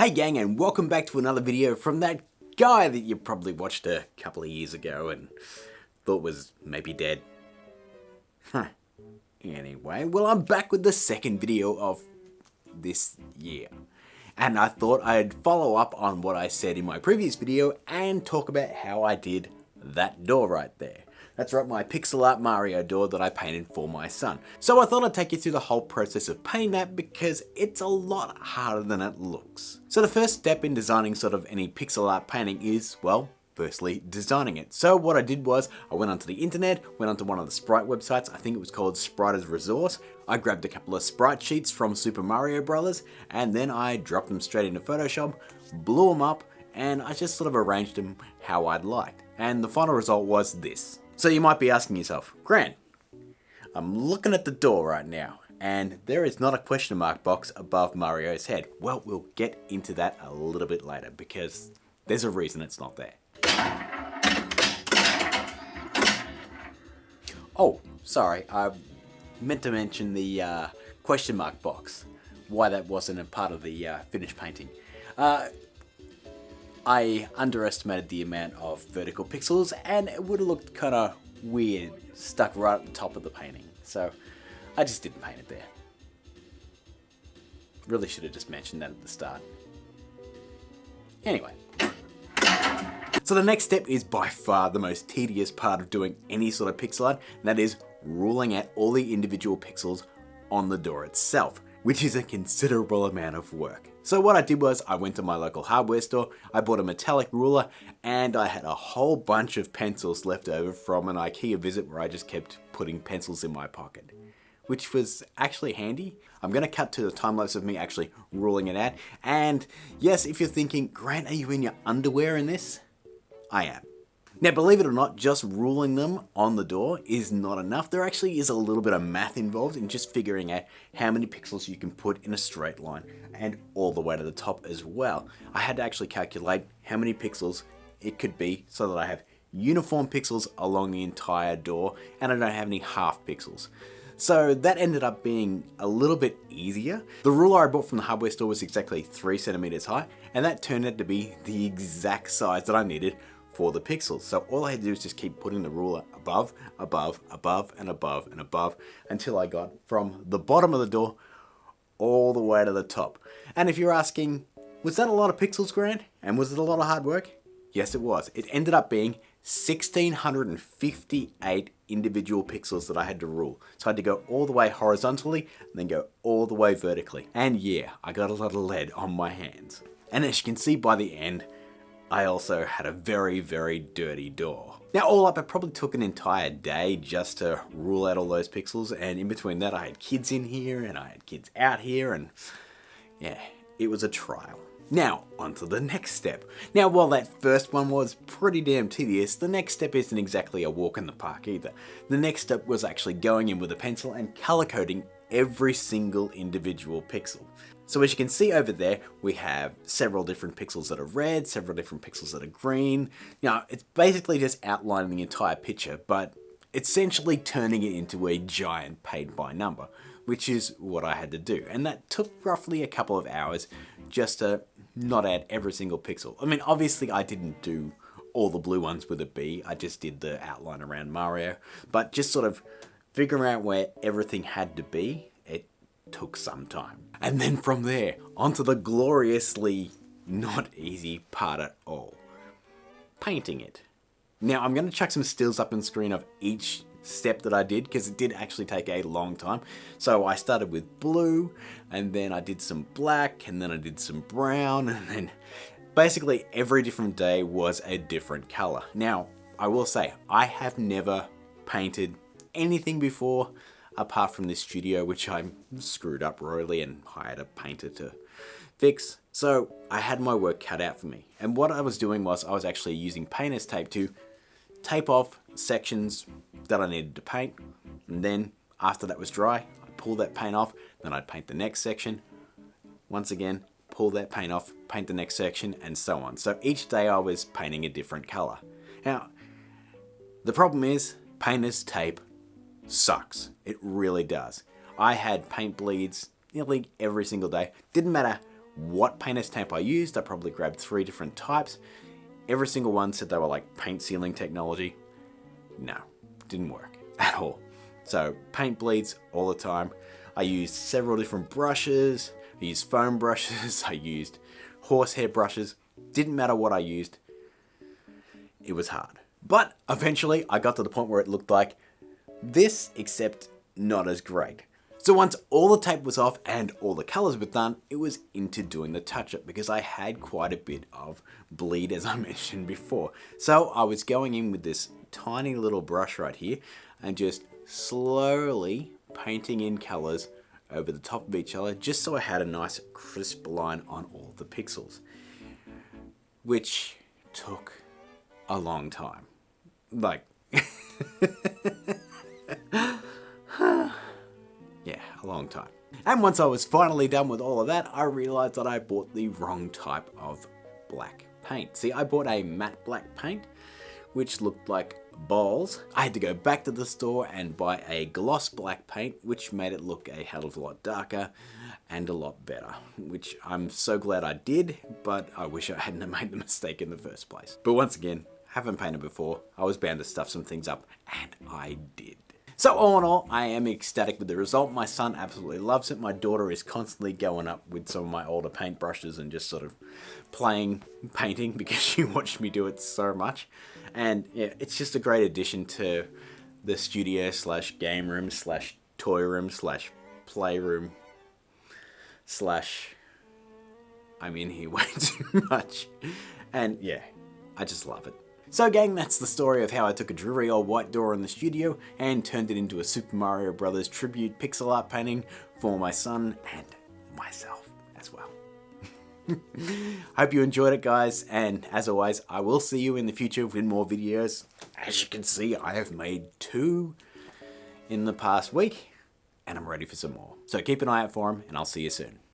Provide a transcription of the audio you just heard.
Hey gang, and welcome back to another video from that guy that you probably watched a couple of years ago and thought was maybe dead. Anyway, well, I'm back with the second video of this year. And I thought I'd follow up on what I said in my previous video and talk about how I did that door right there. That's right, my pixel art Mario door that I painted for my son. So I thought I'd take you through the whole process of painting that because it's a lot harder than it looks. So the first step in designing sort of any pixel art painting is, well, firstly, designing it. So what I did was, I went onto the internet, went onto one of the sprite websites, I think it was called Spriter's Resource. I grabbed a couple of sprite sheets from Super Mario Bros. And then I dropped them straight into Photoshop, blew them up, and I just sort of arranged them how I'd liked. And the final result was this. So you might be asking yourself, Grant, I'm looking at the door right now, and there is not a question mark box above Mario's head. Well, we'll get into that a little bit later, because there's a reason it's not there. Oh, sorry, I meant to mention the question mark box, why that wasn't a part of the finished painting. I underestimated the amount of vertical pixels and it would have looked kind of weird stuck right at the top of the painting. So I just didn't paint it there. Really should have just mentioned that at the start. Anyway. So the next step is by far the most tedious part of doing any sort of pixel art, and that is ruling out all the individual pixels on the door itself, which is a considerable amount of work. So what I did was I went to my local hardware store, I bought a metallic ruler, and I had a whole bunch of pencils left over from an IKEA visit where I just kept putting pencils in my pocket, which was actually handy. I'm going to cut to the time lapse of me actually ruling it out. And yes, if you're thinking, Grant, are you in your underwear in this? I am. Now, believe it or not, just ruling them on the door is not enough. There actually is a little bit of math involved in just figuring out how many pixels you can put in a straight line and all the way to the top as well. I had to actually calculate how many pixels it could be so that I have uniform pixels along the entire door and I don't have any half pixels. So that ended up being a little bit easier. The ruler I bought from the hardware store was exactly 3 centimeters high, and that turned out to be the exact size that I needed for the pixels. So all I had to do is just keep putting the ruler above, above, above, and above, and above until I got from the bottom of the door all the way to the top. And if you're asking, was that a lot of pixels, Grant? And was it a lot of hard work? Yes, it was. It ended up being 1,658 individual pixels that I had to rule. So I had to go all the way horizontally and then go all the way vertically. And yeah, I got a lot of lead on my hands. And as you can see by the end, I also had a very, very dirty door. Now all up, it probably took an entire day just to rule out all those pixels, and in between that I had kids in here and I had kids out here, and yeah, it was a trial. Now, on to the next step. Now, while that first one was pretty damn tedious, the next step isn't exactly a walk in the park either. The next step was actually going in with a pencil and color coding every single individual pixel. So as you can see over there, we have several different pixels that are red, several different pixels that are green. Now, it's basically just outlining the entire picture, but essentially turning it into a giant paint by number, which is what I had to do. And that took roughly a couple of hours just to not add every single pixel. I mean, obviously I didn't do all the blue ones with a B, I just did the outline around Mario, but just sort of figuring out where everything had to be, it took some time. And then from there, onto the gloriously not easy part at all. Painting it. Now I'm going to chuck some stills up on screen of each step that I did, because it did actually take a long time. So I started with blue, and then I did some black, and then I did some brown, and then basically every different day was a different color. Now, I will say, I have never painted anything before apart from this studio, which I screwed up royally and hired a painter to fix. So I had my work cut out for me. And what I was doing was I was actually using painter's tape to tape off sections that I needed to paint. And then after that was dry, I'd pull that paint off, then I'd paint the next section. Once again, pull that paint off, paint the next section, and so on. So each day I was painting a different color. Now, the problem is painter's tape sucks. It really does. I had paint bleeds nearly every single day. Didn't matter what painter's tape I used. I probably grabbed 3 different types. Every single one said they were like paint sealing technology. No, didn't work at all. So paint bleeds all the time. I used several different brushes. I used foam brushes. I used horsehair brushes. Didn't matter what I used. It was hard. But eventually I got to the point where it looked like this, except not as great. So once all the tape was off and all the colors were done, it was into doing the touch-up because I had quite a bit of bleed, as I mentioned before. So I was going in with this tiny little brush right here and just slowly painting in colors over the top of each other, just so I had a nice crisp line on all the pixels, which took a long time. Like, yeah, a long time. And once I was finally done with all of that, I realized that I bought the wrong type of black paint. See, I bought a matte black paint, which looked like balls. I had to go back to the store and buy a gloss black paint, which made it look a hell of a lot darker and a lot better, which I'm so glad I did, but I wish I hadn't made the mistake in the first place. But once again, haven't painted before. I was bound to stuff some things up, and I did. So all in all, I am ecstatic with the result. My son absolutely loves it. My daughter is constantly going up with some of my older paintbrushes and just sort of playing painting because she watched me do it so much. And yeah, it's just a great addition to the studio slash game room slash toy room slash playroom slash I'm in here way too much. And yeah, I just love it. So gang, that's the story of how I took a dreary old white door in the studio and turned it into a Super Mario Brothers tribute pixel art painting for my son and myself as well. Hope you enjoyed it, guys, and as always, I will see you in the future with more videos. As you can see, I have made 2 in the past week, and I'm ready for some more. So keep an eye out for them, and I'll see you soon.